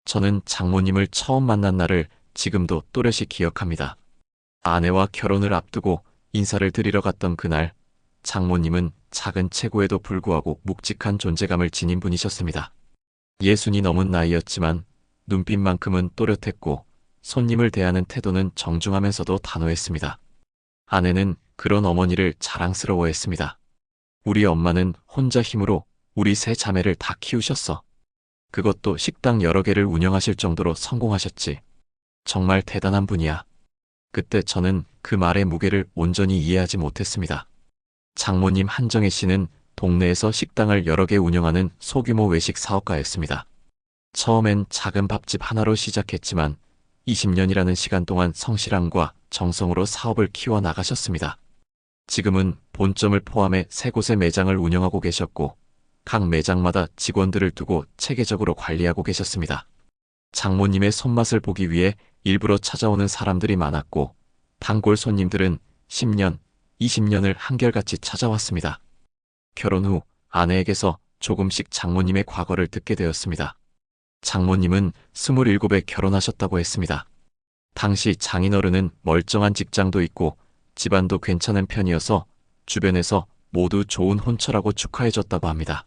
저는 장모님을 처음 만난 날을 지금도 또렷이 기억합니다. 아내와 결혼을 앞두고 인사를 드리러 갔던 그날, 장모님은 작은 체구에도 불구하고 묵직한 존재감을 지닌 분이셨습니다. 예순이 넘은 나이였지만 눈빛만큼은 또렷했고 손님을 대하는 태도는 정중하면서도 단호했습니다. 아내는 그런 어머니를 자랑스러워했습니다. 우리 엄마는 혼자 힘으로 우리 세 자매를 다 키우셨어. 그것도 식당 여러 개를 운영하실 정도로 성공하셨지. 정말 대단한 분이야. 그때 저는 그 말의 무게를 온전히 이해하지 못했습니다. 장모님 한정혜 씨는 동네에서 식당을 여러 개 운영하는 소규모 외식 사업가였습니다. 처음엔 작은 밥집 하나로 시작했지만 20년이라는 시간 동안 성실함과 정성으로 사업을 키워 나가셨습니다. 지금은 본점을 포함해 3곳의 매장을 운영하고 계셨고 각 매장마다 직원들을 두고 체계적으로 관리하고 계셨습니다. 장모님의 손맛을 보기 위해 일부러 찾아오는 사람들이 많았고 단골 손님들은 10년, 20년을 한결같이 찾아왔습니다. 결혼 후 아내에게서 조금씩 장모님의 과거를 듣게 되었습니다. 장모님은 27에 결혼하셨다고 했습니다. 당시 장인어른은 멀쩡한 직장도 있고 집안도 괜찮은 편이어서 주변에서 모두 좋은 혼처라고 축하해줬다고 합니다.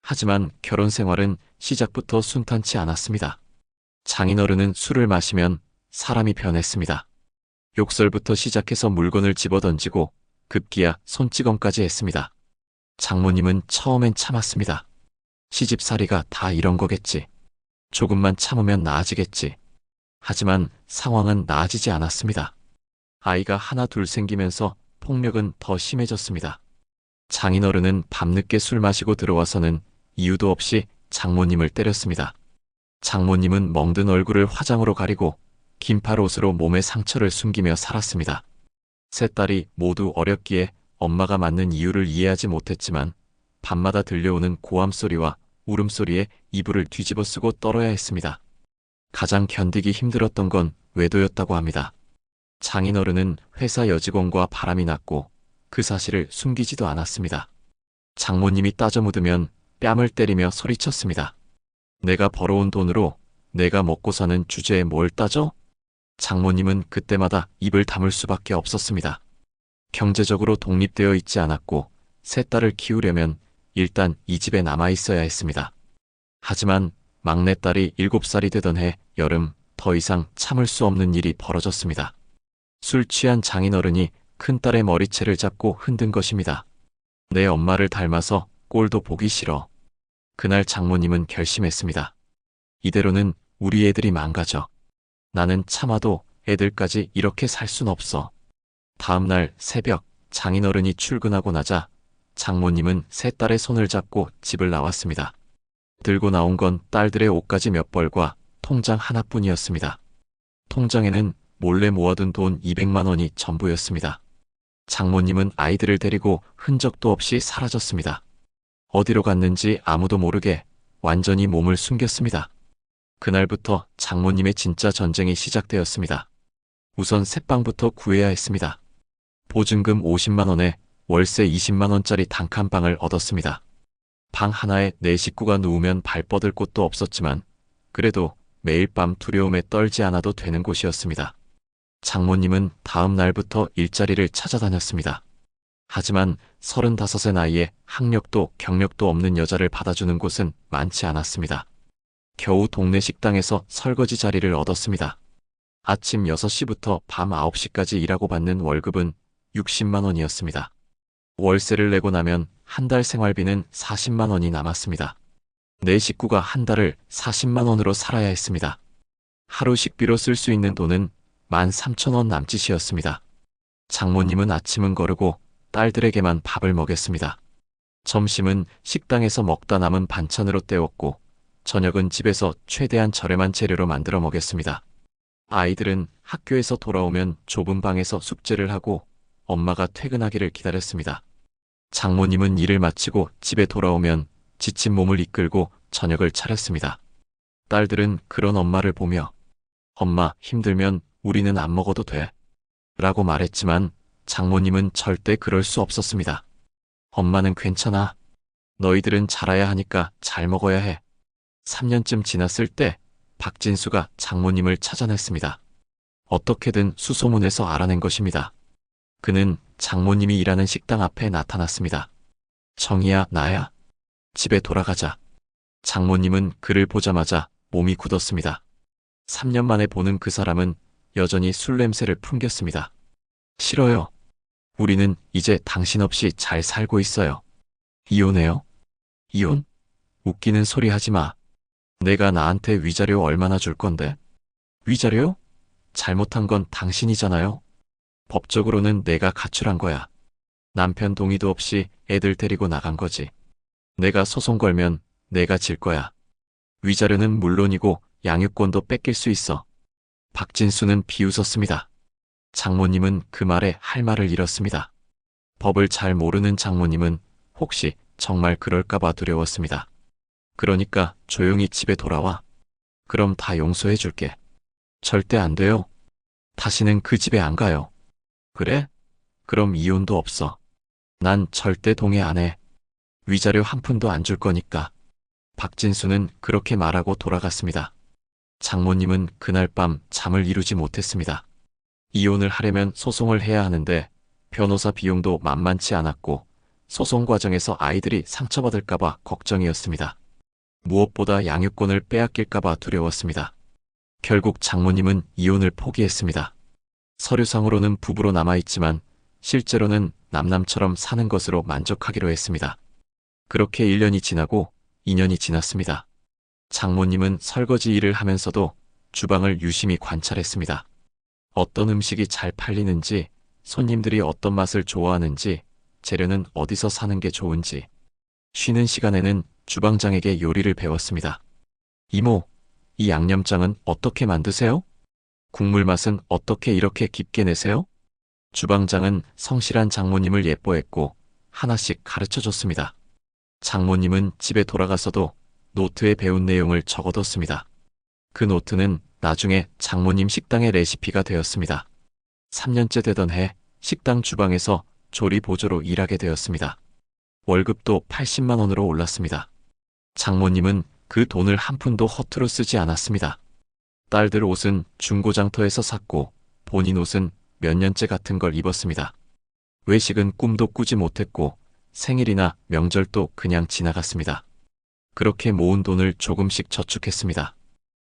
하지만 결혼 생활은 시작부터 순탄치 않았습니다. 장인어른은 술을 마시면 사람이 변했습니다. 욕설부터 시작해서 물건을 집어던지고 급기야 손찌검까지 했습니다. 장모님은 처음엔 참았습니다. 시집살이가 다 이런 거겠지. 조금만 참으면 나아지겠지. 하지만 상황은 나아지지 않았습니다. 아이가 하나 둘 생기면서 폭력은 더 심해졌습니다. 장인어른은 밤늦게 술 마시고 들어와서는 이유도 없이 장모님을 때렸습니다. 장모님은 멍든 얼굴을 화장으로 가리고 긴팔 옷으로 몸의 상처를 숨기며 살았습니다. 세 딸이 모두 어렸기에 엄마가 맞는 이유를 이해하지 못했지만 밤마다 들려오는 고함 소리와 울음소리에 이불을 뒤집어 쓰고 떨어야 했습니다. 가장 견디기 힘들었던 건 외도였다고 합니다. 장인어른은 회사 여직원과 바람이 났고 그 사실을 숨기지도 않았습니다. 장모님이 따져 묻으면 뺨을 때리며 소리쳤습니다. 내가 벌어온 돈으로 내가 먹고 사는 주제에 뭘 따져? 장모님은 그때마다 입을 다물 수밖에 없었습니다. 경제적으로 독립되어 있지 않았고 세 딸을 키우려면 일단 이 집에 남아 있어야 했습니다. 하지만 막내딸이 7살이 되던 해 여름 더 이상 참을 수 없는 일이 벌어졌습니다. 술 취한 장인어른이 큰딸의 머리채를 잡고 흔든 것입니다. 내 엄마를 닮아서 꼴도 보기 싫어. 그날 장모님은 결심했습니다. 이대로는 우리 애들이 망가져. 나는 참아도 애들까지 이렇게 살 순 없어. 다음 날 새벽 장인어른이 출근하고 나자 장모님은 세 딸의 손을 잡고 집을 나왔습니다. 들고 나온 건 딸들의 옷가지 몇 벌과 통장 하나뿐이었습니다. 통장에는 몰래 모아둔 돈 200만 원이 전부였습니다. 장모님은 아이들을 데리고 흔적도 없이 사라졌습니다. 어디로 갔는지 아무도 모르게 완전히 몸을 숨겼습니다. 그날부터 장모님의 진짜 전쟁이 시작되었습니다. 우선 새방부터 구해야 했습니다. 보증금 50만 원에 월세 20만 원짜리 단칸방을 얻었습니다. 방 하나에 4식구가 누우면 발 뻗을 곳도 없었지만 그래도 매일 밤 두려움에 떨지 않아도 되는 곳이었습니다. 장모님은 다음 날부터 일자리를 찾아다녔습니다. 하지만 35의 나이에 학력도 경력도 없는 여자를 받아주는 곳은 많지 않았습니다. 겨우 동네 식당에서 설거지 자리를 얻었습니다. 아침 6시부터 밤 9시까지 일하고 받는 월급은 60만 원이었습니다. 월세를 내고 나면 한 달 생활비는 40만 원이 남았습니다. 내 식구가 한 달을 40만 원으로 살아야 했습니다. 하루 식비로 쓸 수 있는 돈은 13,000원 남짓이었습니다. 장모님은 아침은 거르고 딸들에게만 밥을 먹였습니다. 점심은 식당에서 먹다 남은 반찬으로 때웠고 저녁은 집에서 최대한 저렴한 재료로 만들어 먹였습니다. 아이들은 학교에서 돌아오면 좁은 방에서 숙제를 하고 엄마가 퇴근하기를 기다렸습니다. 장모님은 일을 마치고 집에 돌아오면 지친 몸을 이끌고 저녁을 차렸습니다. 딸들은 그런 엄마를 보며 엄마 힘들면 우리는 안 먹어도 돼 라고 말했지만 장모님은 절대 그럴 수 없었습니다. 엄마는 괜찮아. 너희들은 자라야 하니까 잘 먹어야 해. 3년쯤 지났을 때 박진수가 장모님을 찾아냈습니다. 어떻게든 수소문에서 알아낸 것입니다. 그는 장모님이 일하는 식당 앞에 나타났습니다. 정희야, 나야. 집에 돌아가자. 장모님은 그를 보자마자 몸이 굳었습니다. 3년 만에 보는 그 사람은 여전히 술 냄새를 풍겼습니다. 싫어요. 우리는 이제 당신 없이 잘 살고 있어요. 이혼해요? 이혼? 웃기는 소리 하지 마. 내가 나한테 위자료 얼마나 줄 건데? 위자료요? 잘못한 건 당신이잖아요. 법적으로는 내가 가출한 거야. 남편 동의도 없이 애들 데리고 나간 거지. 내가 소송 걸면 내가 질 거야. 위자료는 물론이고 양육권도 뺏길 수 있어. 박진수는 비웃었습니다. 장모님은 그 말에 할 말을 잃었습니다. 법을 잘 모르는 장모님은 혹시 정말 그럴까봐 두려웠습니다. 그러니까 조용히 집에 돌아와. 그럼 다 용서해 줄게. 절대 안 돼요. 다시는 그 집에 안 가요. 그래? 그럼 이혼도 없어. 난 절대 동의 안 해. 위자료 한 푼도 안 줄 거니까. 박진수는 그렇게 말하고 돌아갔습니다. 장모님은 그날 밤 잠을 이루지 못했습니다. 이혼을 하려면 소송을 해야 하는데 변호사 비용도 만만치 않았고 소송 과정에서 아이들이 상처받을까봐 걱정이었습니다. 무엇보다 양육권을 빼앗길까봐 두려웠습니다. 결국 장모님은 이혼을 포기했습니다. 서류상으로는 부부로 남아있지만 실제로는 남남처럼 사는 것으로 만족하기로 했습니다. 그렇게 1년이 지나고 2년이 지났습니다. 장모님은 설거지 일을 하면서도 주방을 유심히 관찰했습니다. 어떤 음식이 잘 팔리는지, 손님들이 어떤 맛을 좋아하는지, 재료는 어디서 사는 게 좋은지. 쉬는 시간에는 주방장에게 요리를 배웠습니다. 이모, 이 양념장은 어떻게 만드세요? 국물 맛은 어떻게 이렇게 깊게 내세요? 주방장은 성실한 장모님을 예뻐했고 하나씩 가르쳐줬습니다. 장모님은 집에 돌아가서도 노트에 배운 내용을 적어뒀습니다. 그 노트는 나중에 장모님 식당의 레시피가 되었습니다. 3년째 되던 해 식당 주방에서 조리 보조로 일하게 되었습니다. 월급도 80만 원으로 올랐습니다. 장모님은 그 돈을 한 푼도 허투루 쓰지 않았습니다. 딸들 옷은 중고장터에서 샀고 본인 옷은 몇 년째 같은 걸 입었습니다. 외식은 꿈도 꾸지 못했고 생일이나 명절도 그냥 지나갔습니다. 그렇게 모은 돈을 조금씩 저축했습니다.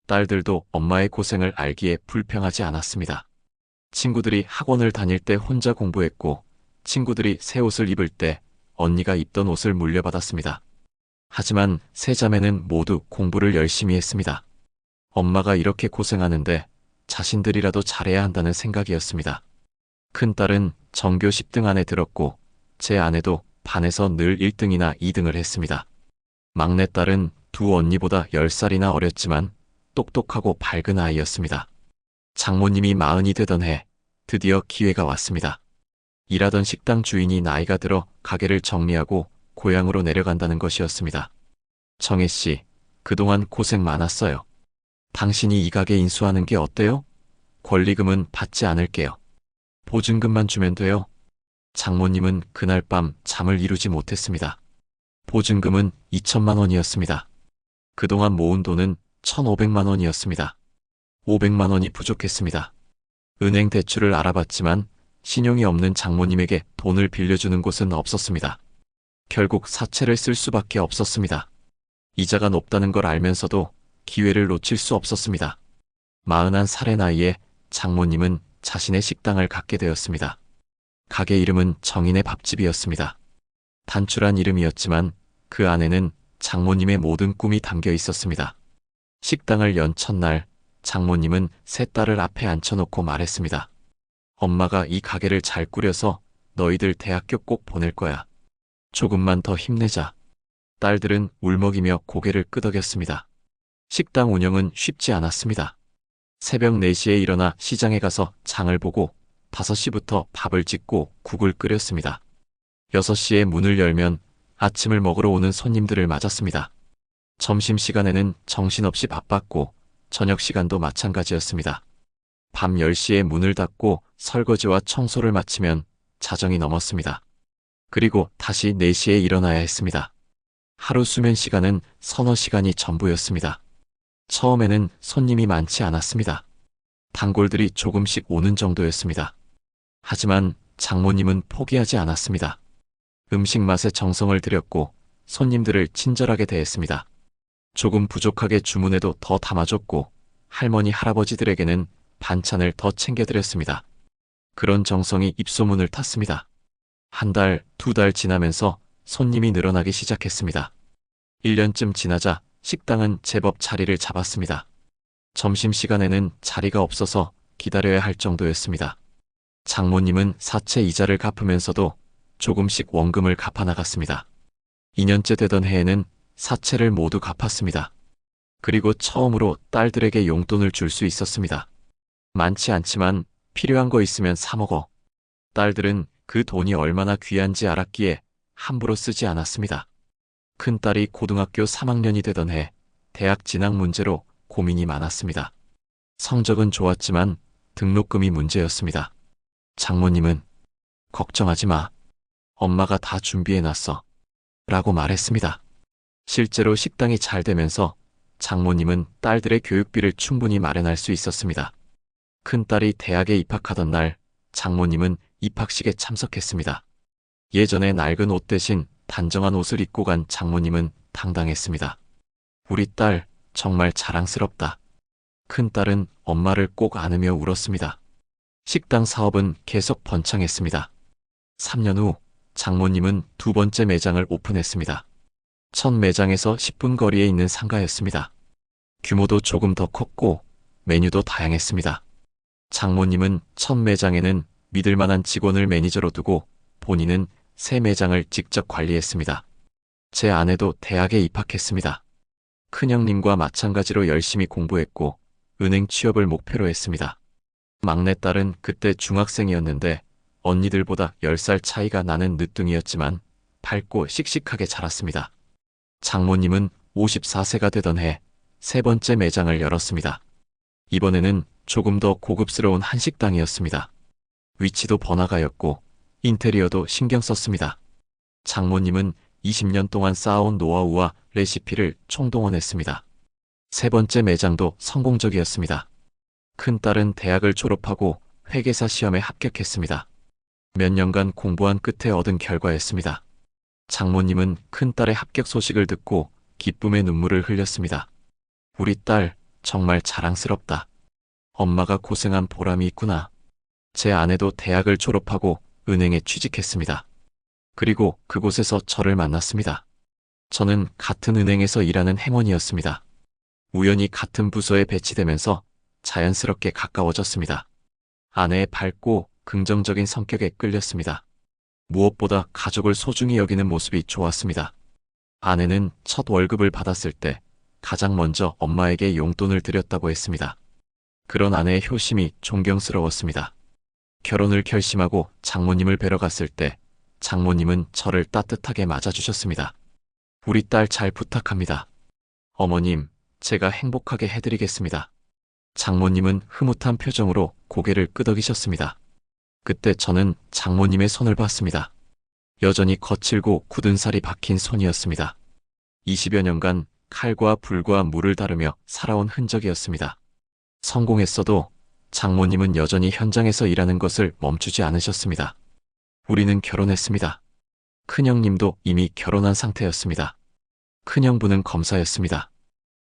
딸들도 엄마의 고생을 알기에 불평하지 않았습니다. 친구들이 학원을 다닐 때 혼자 공부했고 친구들이 새 옷을 입을 때 언니가 입던 옷을 물려받았습니다. 하지만 세 자매는 모두 공부를 열심히 했습니다. 엄마가 이렇게 고생하는데 자신들이라도 잘해야 한다는 생각이었습니다. 큰딸은 전교 10등 안에 들었고 제 아내도 반에서 늘 1등이나 2등을 했습니다. 막내딸은 두 언니보다 10살이나 어렸지만 똑똑하고 밝은 아이였습니다. 장모님이 40이 되던 해 드디어 기회가 왔습니다. 일하던 식당 주인이 나이가 들어 가게를 정리하고 고향으로 내려간다는 것이었습니다. 정혜 씨, 그동안 고생 많았어요. 당신이 이 가게 인수하는 게 어때요? 권리금은 받지 않을게요. 보증금만 주면 돼요. 장모님은 그날 밤 잠을 이루지 못했습니다. 보증금은 2천만 원이었습니다. 그동안 모은 돈은 1,500만 원이었습니다. 500만 원이 부족했습니다. 은행 대출을 알아봤지만 신용이 없는 장모님에게 돈을 빌려주는 곳은 없었습니다. 결국 사채를 쓸 수밖에 없었습니다. 이자가 높다는 걸 알면서도 기회를 놓칠 수 없었습니다. 41살의 나이에 장모님은 자신의 식당을 갖게 되었습니다. 가게 이름은 정인의 밥집이었습니다. 단출한 이름이었지만 그 안에는 장모님의 모든 꿈이 담겨 있었습니다. 식당을 연 첫날 장모님은 세 딸을 앞에 앉혀놓고 말했습니다. 엄마가 이 가게를 잘 꾸려서 너희들 대학교 꼭 보낼 거야. 조금만 더 힘내자. 딸들은 울먹이며 고개를 끄덕였습니다. 식당 운영은 쉽지 않았습니다. 새벽 4시에 일어나 시장에 가서 장을 보고 5시부터 밥을 짓고 국을 끓였습니다. 6시에 문을 열면 아침을 먹으러 오는 손님들을 맞았습니다. 점심시간에는 정신없이 바빴고 저녁 시간도 마찬가지였습니다. 밤 10시에 문을 닫고 설거지와 청소를 마치면 자정이 넘었습니다. 그리고 다시 4시에 일어나야 했습니다. 하루 수면 시간은 서너 시간이 전부였습니다. 처음에는 손님이 많지 않았습니다. 단골들이 조금씩 오는 정도였습니다. 하지만 장모님은 포기하지 않았습니다. 음식 맛에 정성을 들였고 손님들을 친절하게 대했습니다. 조금 부족하게 주문해도 더 담아줬고 할머니, 할아버지들에게는 반찬을 더 챙겨드렸습니다. 그런 정성이 입소문을 탔습니다. 한 달, 두 달 지나면서 손님이 늘어나기 시작했습니다. 1년쯤 지나자 식당은 제법 자리를 잡았습니다. 점심시간에는 자리가 없어서 기다려야 할 정도였습니다. 장모님은 사채 이자를 갚으면서도 조금씩 원금을 갚아 나갔습니다. 2년째 되던 해에는 사채를 모두 갚았습니다. 그리고 처음으로 딸들에게 용돈을 줄 수 있었습니다. 많지 않지만 필요한 거 있으면 사 먹어. 딸들은 그 돈이 얼마나 귀한지 알았기에 함부로 쓰지 않았습니다. 큰딸이 고등학교 3학년이 되던 해 대학 진학 문제로 고민이 많았습니다. 성적은 좋았지만 등록금이 문제였습니다. 장모님은 걱정하지 마. 엄마가 다 준비해놨어. 라고 말했습니다. 실제로 식당이 잘 되면서 장모님은 딸들의 교육비를 충분히 마련할 수 있었습니다. 큰딸이 대학에 입학하던 날 장모님은 입학식에 참석했습니다. 예전에 낡은 옷 대신 단정한 옷을 입고 간 장모님은 당당했습니다. 우리 딸 정말 자랑스럽다. 큰딸은 엄마를 꼭 안으며 울었습니다. 식당 사업은 계속 번창했습니다. 3년 후 장모님은 두 번째 매장을 오픈했습니다. 첫 매장에서 10분 거리에 있는 상가였습니다. 규모도 조금 더 컸고 메뉴도 다양했습니다. 장모님은 첫 매장에는 믿을 만한 직원을 매니저로 두고 본인은 새 매장을 직접 관리했습니다. 제 아내도 대학에 입학했습니다. 큰형님과 마찬가지로 열심히 공부했고 은행 취업을 목표로 했습니다. 막내딸은 그때 중학생이었는데 언니들보다 10살 차이가 나는 늦둥이였지만 밝고 씩씩하게 자랐습니다. 장모님은 54세가 되던 해 세 번째 매장을 열었습니다. 이번에는 조금 더 고급스러운 한식당이었습니다. 위치도 번화가였고 인테리어도 신경 썼습니다. 장모님은 20년 동안 쌓아온 노하우와 레시피를 총동원했습니다. 세 번째 매장도 성공적이었습니다. 큰딸은 대학을 졸업하고 회계사 시험에 합격했습니다. 몇 년간 공부한 끝에 얻은 결과였습니다. 장모님은 큰딸의 합격 소식을 듣고 기쁨의 눈물을 흘렸습니다. 우리 딸 정말 자랑스럽다. 엄마가 고생한 보람이 있구나. 제 아내도 대학을 졸업하고 은행에 취직했습니다. 그리고 그곳에서 저를 만났습니다. 저는 같은 은행에서 일하는 행원이었습니다. 우연히 같은 부서에 배치되면서 자연스럽게 가까워졌습니다. 아내의 밝고 긍정적인 성격에 끌렸습니다. 무엇보다 가족을 소중히 여기는 모습이 좋았습니다. 아내는 첫 월급을 받았을 때 가장 먼저 엄마에게 용돈을 드렸다고 했습니다. 그런 아내의 효심이 존경스러웠습니다. 결혼을 결심하고 장모님을 뵈러 갔을 때 장모님은 저를 따뜻하게 맞아주셨습니다. 우리 딸 잘 부탁합니다. 어머님, 제가 행복하게 해드리겠습니다. 장모님은 흐뭇한 표정으로 고개를 끄덕이셨습니다. 그때 저는 장모님의 손을 봤습니다. 여전히 거칠고 굳은 살이 박힌 손이었습니다. 20여 년간 칼과 불과 물을 다루며 살아온 흔적이었습니다. 성공했어도 장모님은 여전히 현장에서 일하는 것을 멈추지 않으셨습니다. 우리는 결혼했습니다. 큰형님도 이미 결혼한 상태였습니다. 큰형부는 검사였습니다.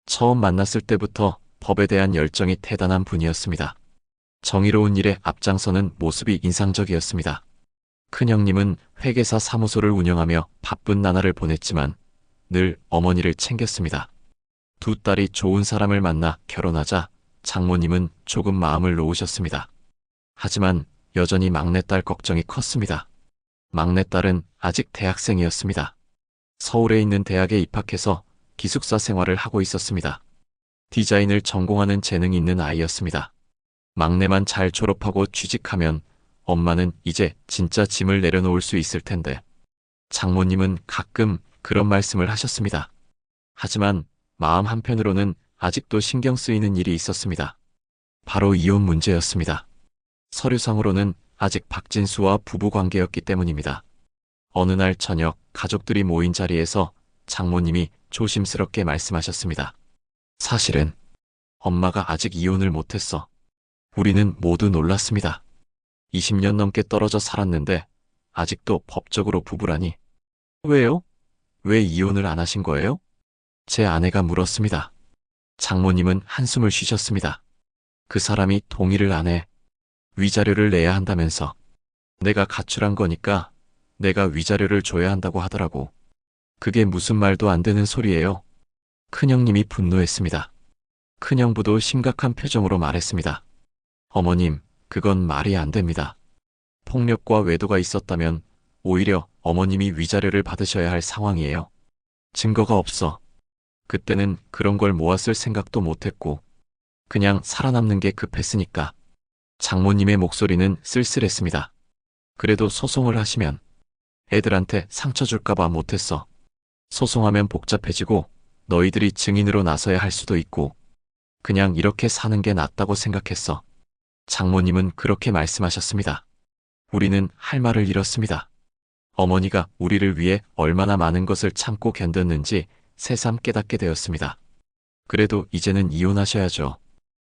처음 만났을 때부터 법에 대한 열정이 대단한 분이었습니다. 정의로운 일에 앞장서는 모습이 인상적이었습니다. 큰형님은 회계사 사무소를 운영하며 바쁜 나날을 보냈지만 늘 어머니를 챙겼습니다. 두 딸이 좋은 사람을 만나 결혼하자 장모님은 조금 마음을 놓으셨습니다. 하지만 여전히 막내딸 걱정이 컸습니다. 막내딸은 아직 대학생이었습니다. 서울에 있는 대학에 입학해서 기숙사 생활을 하고 있었습니다. 디자인을 전공하는 재능이 있는 아이였습니다. 막내만 잘 졸업하고 취직하면 엄마는 이제 진짜 짐을 내려놓을 수 있을 텐데. 장모님은 가끔 그런 말씀을 하셨습니다. 하지만 마음 한편으로는 아직도 신경 쓰이는 일이 있었습니다. 바로 이혼 문제였습니다. 서류상으로는 아직 박진수와 부부 관계였기 때문입니다. 어느 날 저녁 가족들이 모인 자리에서 장모님이 조심스럽게 말씀하셨습니다. 사실은 엄마가 아직 이혼을 못했어. 우리는 모두 놀랐습니다. 20년 넘게 떨어져 살았는데 아직도 법적으로 부부라니. 왜요? 왜 이혼을 안 하신 거예요? 제 아내가 물었습니다. 장모님은 한숨을 쉬셨습니다. 그 사람이 동의를 안 해. 위자료를 내야 한다면서. 내가 가출한 거니까 내가 위자료를 줘야 한다고 하더라고. 그게 무슨 말도 안 되는 소리예요. 큰형님이 분노했습니다. 큰형부도 심각한 표정으로 말했습니다. 어머님, 그건 말이 안 됩니다. 폭력과 외도가 있었다면 오히려 어머님이 위자료를 받으셔야 할 상황이에요. 증거가 없어. 그때는 그런 걸 모았을 생각도 못했고 그냥 살아남는 게 급했으니까. 장모님의 목소리는 쓸쓸했습니다. 그래도 소송을 하시면 애들한테 상처 줄까봐 못했어. 소송하면 복잡해지고 너희들이 증인으로 나서야 할 수도 있고 그냥 이렇게 사는 게 낫다고 생각했어. 장모님은 그렇게 말씀하셨습니다. 우리는 할 말을 잃었습니다. 어머니가 우리를 위해 얼마나 많은 것을 참고 견뎠는지 새삼 깨닫게 되었습니다. 그래도 이제는 이혼하셔야죠.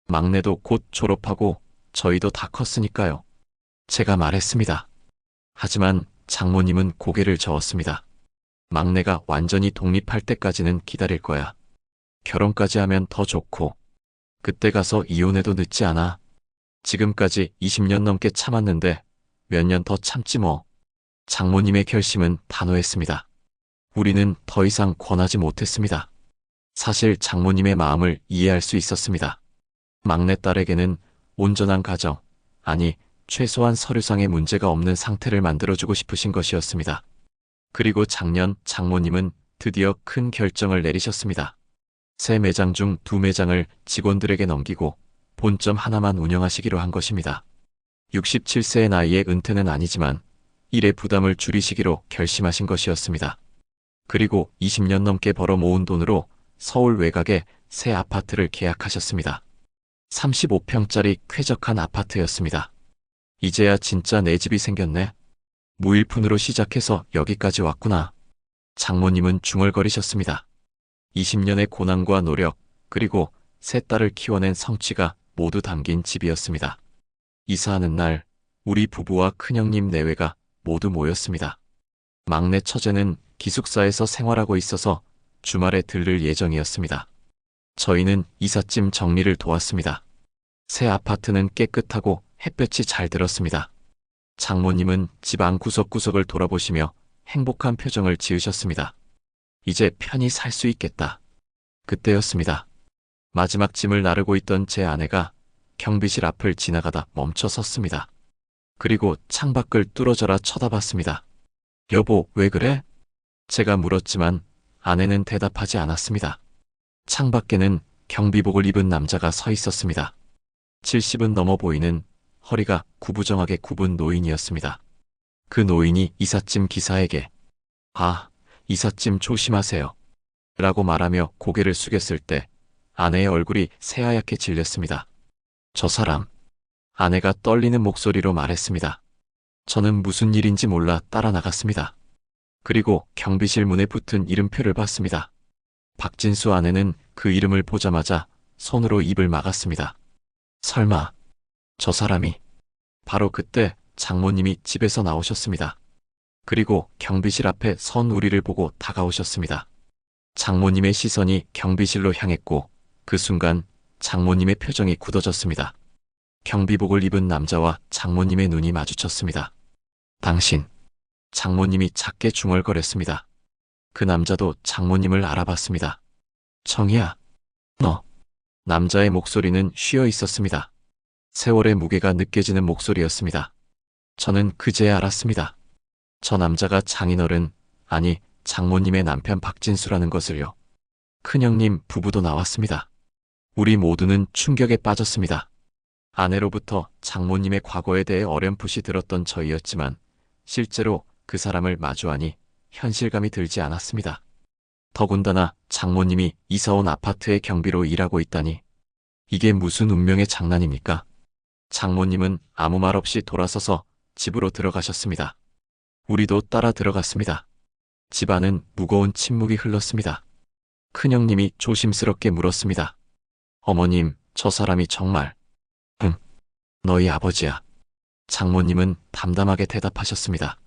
막내도 곧 졸업하고 저희도 다 컸으니까요. 제가 말했습니다. 하지만 장모님은 고개를 저었습니다. 막내가 완전히 독립할 때까지는 기다릴 거야. 결혼까지 하면 더 좋고 그때 가서 이혼해도 늦지 않아. 지금까지 20년 넘게 참았는데 몇 년 더 참지 뭐. 장모님의 결심은 단호했습니다. 우리는 더 이상 권하지 못했습니다. 사실 장모님의 마음을 이해할 수 있었습니다. 막내딸에게는 온전한 가정, 아니 최소한 서류상의 문제가 없는 상태를 만들어주고 싶으신 것이었습니다. 그리고 작년 장모님은 드디어 큰 결정을 내리셨습니다. 새 매장 중 2매장을 직원들에게 넘기고 본점 하나만 운영하시기로 한 것입니다. 67세의 나이에 은퇴는 아니지만 일의 부담을 줄이시기로 결심하신 것이었습니다. 그리고 20년 넘게 벌어 모은 돈으로 서울 외곽에 새 아파트를 계약하셨습니다. 35평짜리 쾌적한 아파트였습니다. 이제야 진짜 내 집이 생겼네. 무일푼으로 시작해서 여기까지 왔구나. 장모님은 중얼거리셨습니다. 20년의 고난과 노력, 그리고 세 딸을 키워낸 성취가 모두 담긴 집이었습니다. 이사하는 날, 우리 부부와 큰형님 내외가 모두 모였습니다. 막내 처제는 기숙사에서 생활하고 있어서 주말에 들를 예정이었습니다. 저희는 이삿짐 정리를 도왔습니다. 새 아파트는 깨끗하고 햇볕이 잘 들었습니다. 장모님은 집 안 구석구석을 돌아보시며 행복한 표정을 지으셨습니다. 이제 편히 살 수 있겠다. 그때였습니다. 마지막 짐을 나르고 있던 제 아내가 경비실 앞을 지나가다 멈춰 섰습니다. 그리고 창밖을 뚫어져라 쳐다봤습니다. 여보, 왜 그래? 제가 물었지만 아내는 대답하지 않았습니다. 창밖에는 경비복을 입은 남자가 서 있었습니다. 70은 넘어 보이는 허리가 구부정하게 굽은 노인이었습니다. 그 노인이 이삿짐 기사에게 이삿짐 조심하세요. 라고 말하며 고개를 숙였을 때 아내의 얼굴이 새하얗게 질렸습니다. 저 사람. 아내가 떨리는 목소리로 말했습니다. 저는 무슨 일인지 몰라 따라 나갔습니다. 그리고 경비실 문에 붙은 이름표를 봤습니다. 박진수 아내는 그 이름을 보자마자 손으로 입을 막았습니다. 설마 저 사람이. 바로 그때 장모님이 집에서 나오셨습니다. 그리고 경비실 앞에 선 우리를 보고 다가오셨습니다. 장모님의 시선이 경비실로 향했고 그 순간 장모님의 표정이 굳어졌습니다. 경비복을 입은 남자와 장모님의 눈이 마주쳤습니다. 당신. 장모님이 작게 중얼거렸습니다. 그 남자도 장모님을 알아봤습니다. 청이야. 너. 남자의 목소리는 쉬어 있었습니다. 세월의 무게가 느껴지는 목소리였습니다. 저는 그제야 알았습니다. 저 남자가 장인어른, 아니 장모님의 남편 박진수라는 것을요. 큰형님 부부도 나왔습니다. 우리 모두는 충격에 빠졌습니다. 아내로부터 장모님의 과거에 대해 어렴풋이 들었던 저희였지만 실제로 그 사람을 마주하니 현실감이 들지 않았습니다. 더군다나 장모님이 이사온 아파트의 경비로 일하고 있다니. 이게 무슨 운명의 장난입니까? 장모님은 아무 말 없이 돌아서서 집으로 들어가셨습니다. 우리도 따라 들어갔습니다. 집안은 무거운 침묵이 흘렀습니다. 큰형님이 조심스럽게 물었습니다. 어머님, 저 사람이 정말. 응, 너희 아버지야. 장모님은 담담하게 대답하셨습니다.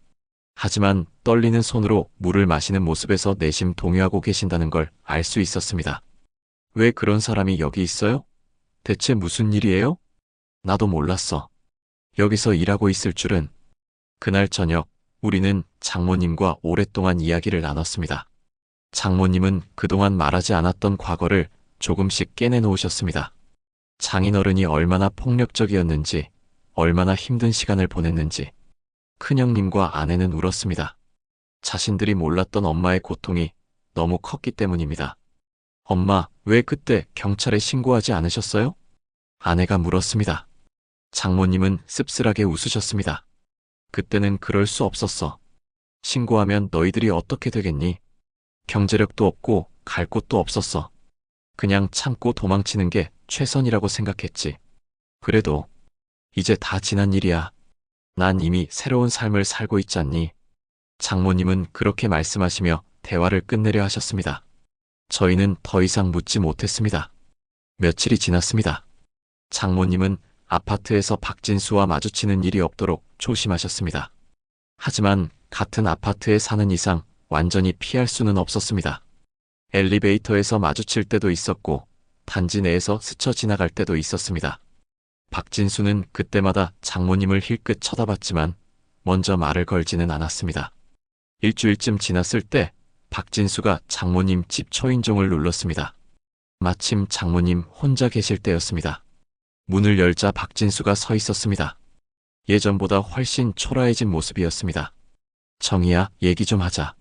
하지만 떨리는 손으로 물을 마시는 모습에서 내심 동요하고 계신다는 걸 알 수 있었습니다. 왜 그런 사람이 여기 있어요? 대체 무슨 일이에요? 나도 몰랐어. 여기서 일하고 있을 줄은. 그날 저녁, 우리는 장모님과 오랫동안 이야기를 나눴습니다. 장모님은 그동안 말하지 않았던 과거를 조금씩 깨내놓으셨습니다. 장인어른이 얼마나 폭력적이었는지, 얼마나 힘든 시간을 보냈는지. 큰형님과 아내는 울었습니다. 자신들이 몰랐던 엄마의 고통이 너무 컸기 때문입니다. 엄마, 왜 그때 경찰에 신고하지 않으셨어요? 아내가 물었습니다. 장모님은 씁쓸하게 웃으셨습니다. 그때는 그럴 수 없었어. 신고하면 너희들이 어떻게 되겠니? 경제력도 없고 갈 곳도 없었어. 그냥 참고 도망치는 게 최선이라고 생각했지. 그래도 이제 다 지난 일이야. 난 이미 새로운 삶을 살고 있잖니. 장모님은 그렇게 말씀하시며 대화를 끝내려 하셨습니다. 저희는 더 이상 묻지 못했습니다. 며칠이 지났습니다. 장모님은 아파트에서 박진수와 마주치는 일이 없도록 조심하셨습니다. 하지만 같은 아파트에 사는 이상 완전히 피할 수는 없었습니다. 엘리베이터에서 마주칠 때도 있었고 단지 내에서 스쳐 지나갈 때도 있었습니다. 박진수는 그때마다 장모님을 힐끗 쳐다봤지만 먼저 말을 걸지는 않았습니다. 일주일쯤 지났을 때 박진수가 장모님 집 초인종을 눌렀습니다. 마침 장모님 혼자 계실 때였습니다. 문을 열자 박진수가 서 있었습니다. 예전보다 훨씬 초라해진 모습이었습니다. 정희야, 얘기 좀 하자.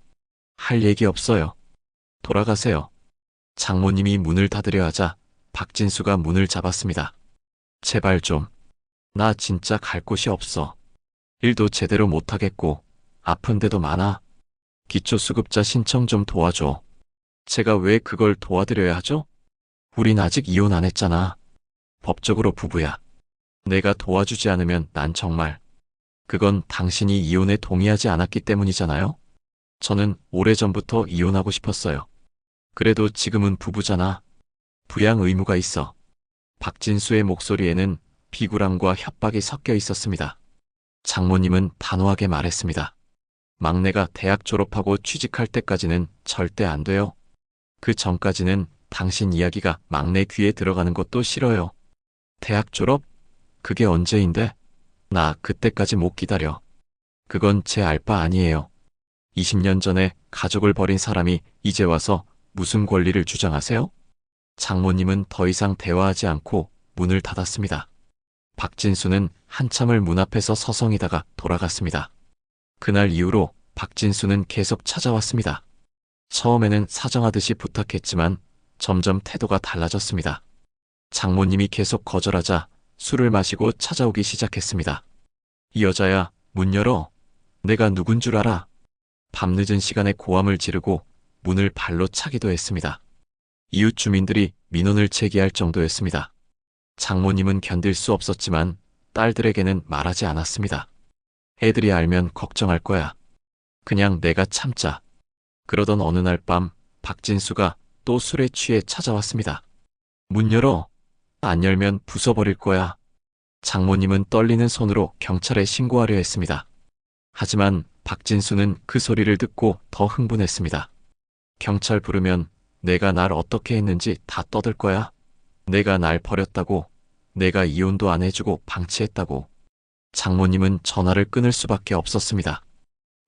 할 얘기 없어요. 돌아가세요. 장모님이 문을 닫으려 하자 박진수가 문을 잡았습니다. 제발 좀. 나 진짜 갈 곳이 없어. 일도 제대로 못하겠고 아픈 데도 많아. 기초수급자 신청 좀 도와줘. 제가 왜 그걸 도와드려야 하죠? 우린 아직 이혼 안 했잖아. 법적으로 부부야. 내가 도와주지 않으면 난 정말. 그건 당신이 이혼에 동의하지 않았기 때문이잖아요. 저는 오래전부터 이혼하고 싶었어요. 그래도 지금은 부부잖아. 부양 의무가 있어. 박진수의 목소리에는 비굴함과 협박이 섞여 있었습니다. 장모님은 단호하게 말했습니다. 막내가 대학 졸업하고 취직할 때까지는 절대 안 돼요. 그 전까지는 당신 이야기가 막내 귀에 들어가는 것도 싫어요. 대학 졸업? 그게 언제인데? 나 그때까지 못 기다려. 그건 제 알 바 아니에요. 20년 전에 가족을 버린 사람이 이제 와서 무슨 권리를 주장하세요? 장모님은 더 이상 대화하지 않고 문을 닫았습니다. 박진수는 한참을 문 앞에서 서성이다가 돌아갔습니다. 그날 이후로 박진수는 계속 찾아왔습니다. 처음에는 사정하듯이 부탁했지만 점점 태도가 달라졌습니다. 장모님이 계속 거절하자 술을 마시고 찾아오기 시작했습니다. 이 여자야, 문 열어. 내가 누군 줄 알아. 밤늦은 시간에 고함을 지르고 문을 발로 차기도 했습니다. 이웃 주민들이 민원을 제기할 정도였습니다. 장모님은 견딜 수 없었지만 딸들에게는 말하지 않았습니다. 애들이 알면 걱정할 거야. 그냥 내가 참자. 그러던 어느 날 밤 박진수가 또 술에 취해 찾아왔습니다. 문 열어. 안 열면 부숴버릴 거야. 장모님은 떨리는 손으로 경찰에 신고하려 했습니다. 하지만 박진수는 그 소리를 듣고 더 흥분했습니다. 경찰 부르면 내가 날 어떻게 했는지 다 떠들 거야. 내가 날 버렸다고, 내가 이혼도 안 해주고 방치했다고. 장모님은 전화를 끊을 수밖에 없었습니다.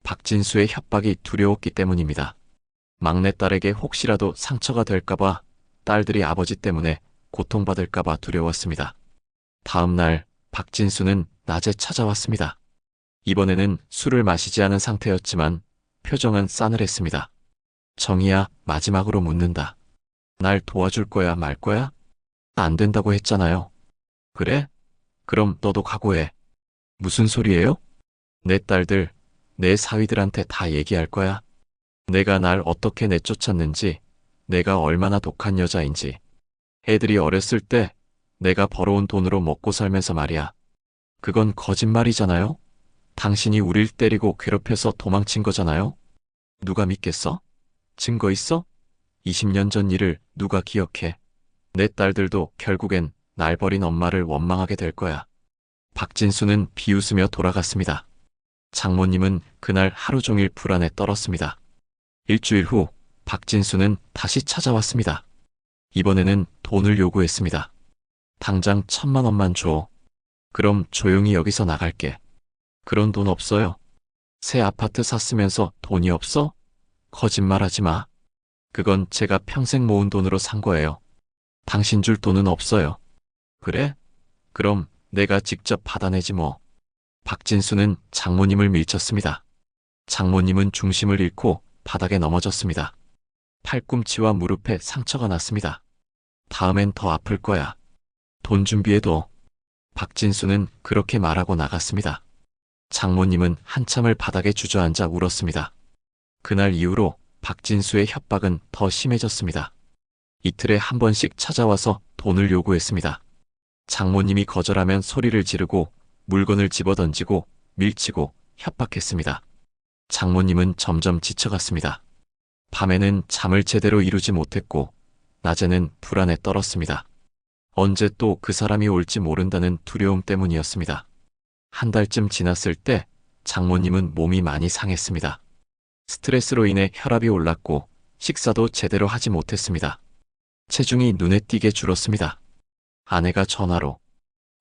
박진수의 협박이 두려웠기 때문입니다. 막내딸에게 혹시라도 상처가 될까봐, 딸들이 아버지 때문에 고통받을까봐 두려웠습니다. 다음 날 박진수는 낮에 찾아왔습니다. 이번에는 술을 마시지 않은 상태였지만 표정은 싸늘했습니다. 정희야, 마지막으로 묻는다. 날 도와줄 거야, 말 거야? 안 된다고 했잖아요. 그래? 그럼 너도 각오해. 무슨 소리예요? 내 딸들, 내 사위들한테 다 얘기할 거야. 내가 날 어떻게 내쫓았는지, 내가 얼마나 독한 여자인지. 애들이 어렸을 때 내가 벌어온 돈으로 먹고 살면서 말이야. 그건 거짓말이잖아요? 당신이 우릴 때리고 괴롭혀서 도망친 거잖아요? 누가 믿겠어? 증거 있어? 20년 전 일을 누가 기억해? 내 딸들도 결국엔 날 버린 엄마를 원망하게 될 거야. 박진수는 비웃으며 돌아갔습니다. 장모님은 그날 하루 종일 불안에 떨었습니다. 일주일 후 박진수는 다시 찾아왔습니다. 이번에는 돈을 요구했습니다. 당장 1,000만 원만 줘. 그럼 조용히 여기서 나갈게. 그런 돈 없어요. 새 아파트 샀으면서 돈이 없어? 거짓말하지 마. 그건 제가 평생 모은 돈으로 산 거예요. 당신 줄 돈은 없어요. 그래? 그럼 내가 직접 받아내지 뭐. 박진수는 장모님을 밀쳤습니다. 장모님은 중심을 잃고 바닥에 넘어졌습니다. 팔꿈치와 무릎에 상처가 났습니다. 다음엔 더 아플 거야. 돈 준비해둬. 박진수는 그렇게 말하고 나갔습니다. 장모님은 한참을 바닥에 주저앉아 울었습니다. 그날 이후로 박진수의 협박은 더 심해졌습니다. 이틀에 한 번씩 찾아와서 돈을 요구했습니다. 장모님이 거절하면 소리를 지르고 물건을 집어던지고 밀치고 협박했습니다. 장모님은 점점 지쳐갔습니다. 밤에는 잠을 제대로 이루지 못했고 낮에는 불안에 떨었습니다. 언제 또 그 사람이 올지 모른다는 두려움 때문이었습니다. 한 달쯤 지났을 때 장모님은 몸이 많이 상했습니다. 스트레스로 인해 혈압이 올랐고 식사도 제대로 하지 못했습니다. 체중이 눈에 띄게 줄었습니다. 아내가 전화로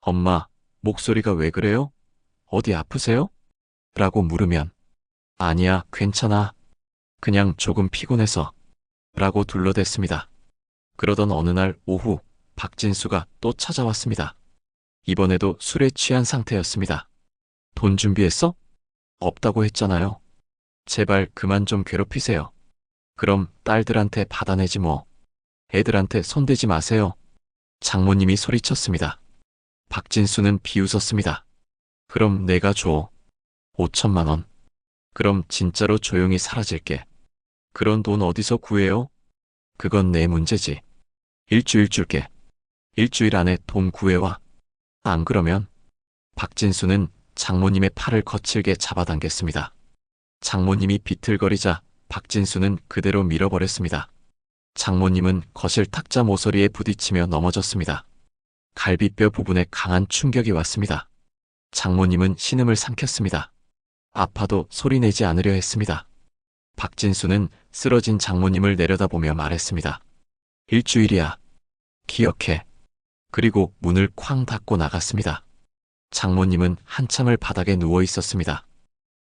엄마, 목소리가 왜 그래요? 어디 아프세요? 라고 물으면 아니야, 괜찮아. 그냥 조금 피곤해서 라고 둘러댔습니다. 그러던 어느 날 오후 박진수가 또 찾아왔습니다. 이번에도 술에 취한 상태였습니다. 돈 준비했어? 없다고 했잖아요. 제발 그만 좀 괴롭히세요. 그럼 딸들한테 받아내지 뭐. 애들한테 손대지 마세요. 장모님이 소리쳤습니다. 박진수는 비웃었습니다. 그럼 내가 줘. 5,000만 원. 그럼 진짜로 조용히 사라질게. 그런 돈 어디서 구해요? 그건 내 문제지. 일주일 줄게. 일주일 안에 돈 구해와. 안 그러면 박진수는 장모님의 팔을 거칠게 잡아당겼습니다. 장모님이 비틀거리자 박진수는 그대로 밀어버렸습니다. 장모님은 거실 탁자 모서리에 부딪히며 넘어졌습니다. 갈비뼈 부분에 강한 충격이 왔습니다. 장모님은 신음을 삼켰습니다. 아파도 소리내지 않으려 했습니다. 박진수는 쓰러진 장모님을 내려다보며 말했습니다. 일주일이야. 기억해. 그리고 문을 쾅 닫고 나갔습니다. 장모님은 한참을 바닥에 누워 있었습니다.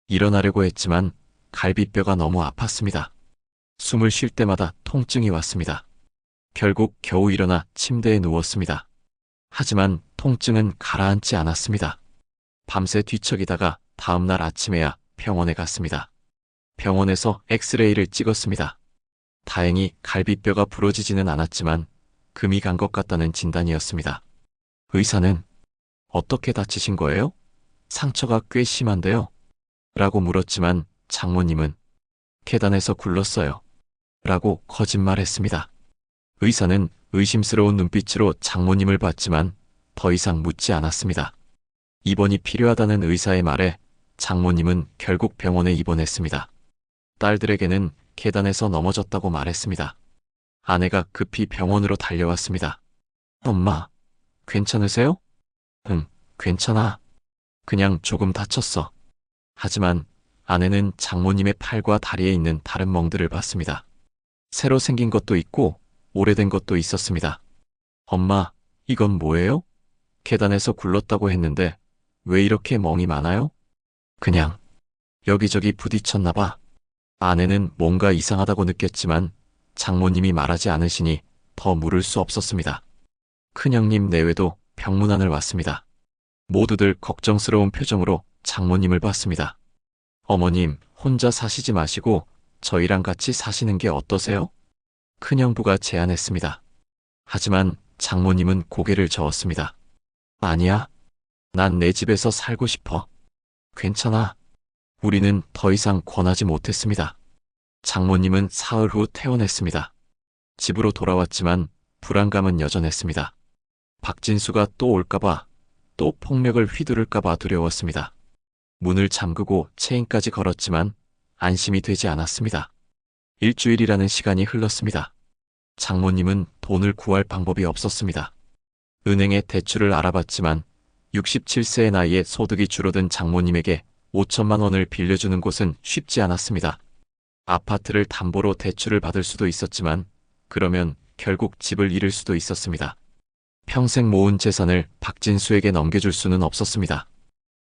일어나려고 했지만 갈비뼈가 너무 아팠습니다. 숨을 쉴 때마다 통증이 왔습니다. 결국 겨우 일어나 침대에 누웠습니다. 하지만 통증은 가라앉지 않았습니다. 밤새 뒤척이다가 다음날 아침에야 병원에 갔습니다. 병원에서 엑스레이를 찍었습니다. 다행히 갈비뼈가 부러지지는 않았지만 금이 간 것 같다는 진단이었습니다. 의사는 어떻게 다치신 거예요? 상처가 꽤 심한데요? 라고 물었지만 장모님은 계단에서 굴렀어요. 라고 거짓말했습니다. 의사는 의심스러운 눈빛으로 장모님을 봤지만 더 이상 묻지 않았습니다. 입원이 필요하다는 의사의 말에 장모님은 결국 병원에 입원했습니다. 딸들에게는 계단에서 넘어졌다고 말했습니다. 아내가 급히 병원으로 달려왔습니다. 엄마, 괜찮으세요? 응, 괜찮아. 그냥 조금 다쳤어. 하지만 아내는 장모님의 팔과 다리에 있는 다른 멍들을 봤습니다. 새로 생긴 것도 있고 오래된 것도 있었습니다. 엄마, 이건 뭐예요? 계단에서 굴렀다고 했는데 왜 이렇게 멍이 많아요? 그냥 여기저기 부딪혔나 봐. 아내는 뭔가 이상하다고 느꼈지만 장모님이 말하지 않으시니 더 물을 수 없었습니다. 큰형님 내외도 병문안을 왔습니다. 모두들 걱정스러운 표정으로 장모님을 봤습니다. 어머님, 혼자 사시지 마시고 저희랑 같이 사시는 게 어떠세요? 큰형부가 제안했습니다. 하지만 장모님은 고개를 저었습니다. 아니야. 난 내 집에서 살고 싶어. 괜찮아. 우리는 더 이상 권하지 못했습니다. 장모님은 사흘 후 퇴원했습니다. 집으로 돌아왔지만 불안감은 여전했습니다. 박진수가 또 올까봐, 또 폭력을 휘두를까봐 두려웠습니다. 문을 잠그고 체인까지 걸었지만 안심이 되지 않았습니다. 일주일이라는 시간이 흘렀습니다. 장모님은 돈을 구할 방법이 없었습니다. 은행에 대출을 알아봤지만 67세의 나이에 소득이 줄어든 장모님에게 5천만 원을 빌려주는 곳은 쉽지 않았습니다. 아파트를 담보로 대출을 받을 수도 있었지만 그러면 결국 집을 잃을 수도 있었습니다. 평생 모은 재산을 박진수에게 넘겨줄 수는 없었습니다.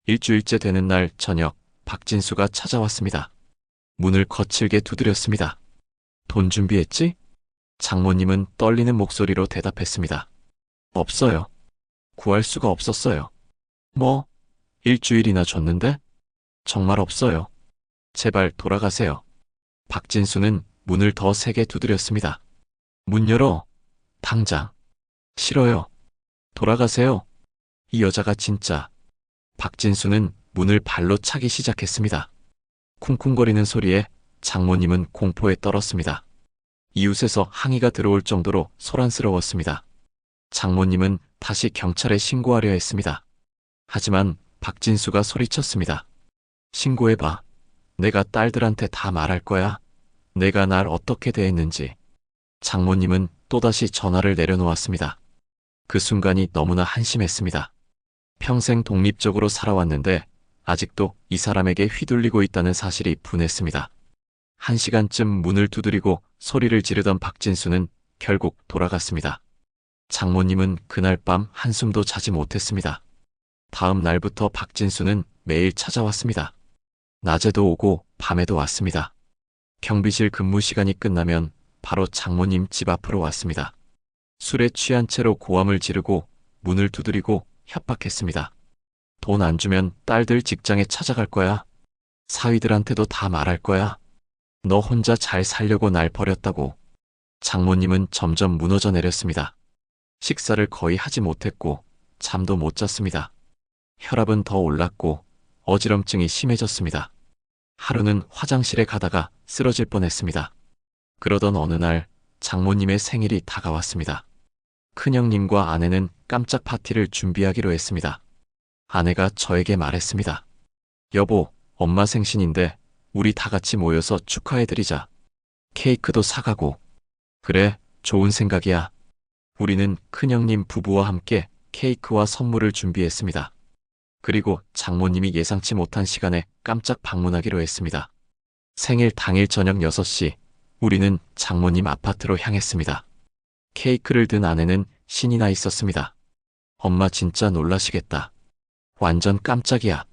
일주일째 되는 날 저녁, 박진수가 찾아왔습니다. 문을 거칠게 두드렸습니다. 돈 준비했지? 장모님은 떨리는 목소리로 대답했습니다. 없어요. 구할 수가 없었어요. 뭐? 일주일이나 줬는데? 정말 없어요. 제발 돌아가세요. 박진수는 문을 더 세게 두드렸습니다. 문 열어. 당장. 싫어요. 돌아가세요. 이 여자가 진짜. 박진수는 문을 발로 차기 시작했습니다. 쿵쿵거리는 소리에 장모님은 공포에 떨었습니다. 이웃에서 항의가 들어올 정도로 소란스러웠습니다. 장모님은 다시 경찰에 신고하려 했습니다. 하지만 박진수가 소리쳤습니다. 신고해봐. 내가 딸들한테 다 말할 거야. 내가 날 어떻게 대했는지. 장모님은 또다시 전화를 내려놓았습니다. 그 순간이 너무나 한심했습니다. 평생 독립적으로 살아왔는데 아직도 이 사람에게 휘둘리고 있다는 사실이 분했습니다. 1시간쯤 문을 두드리고 소리를 지르던 박진수는 결국 돌아갔습니다. 장모님은 그날 밤 한숨도 자지 못했습니다. 다음 날부터 박진수는 매일 찾아왔습니다. 낮에도 오고 밤에도 왔습니다. 경비실 근무 시간이 끝나면 바로 장모님 집 앞으로 왔습니다. 술에 취한 채로 고함을 지르고 문을 두드리고 협박했습니다. 돈 안 주면 딸들 직장에 찾아갈 거야. 사위들한테도 다 말할 거야. 너 혼자 잘 살려고 날 버렸다고. 장모님은 점점 무너져 내렸습니다. 식사를 거의 하지 못했고 잠도 못 잤습니다. 혈압은 더 올랐고 어지럼증이 심해졌습니다. 하루는 화장실에 가다가 쓰러질 뻔했습니다. 그러던 어느 날 장모님의 생일이 다가왔습니다. 큰형님과 아내는 깜짝 파티를 준비하기로 했습니다. 아내가 저에게 말했습니다. 여보, 엄마 생신인데 우리 다 같이 모여서 축하해드리자. 케이크도 사가고. 그래, 좋은 생각이야. 우리는 큰형님 부부와 함께 케이크와 선물을 준비했습니다. 그리고 장모님이 예상치 못한 시간에 깜짝 방문하기로 했습니다. 생일 당일 저녁 6시, 우리는 장모님 아파트로 향했습니다. 케이크를 든 아내는 신이 나 있었습니다. 엄마 진짜 놀라시겠다. 완전 깜짝이야.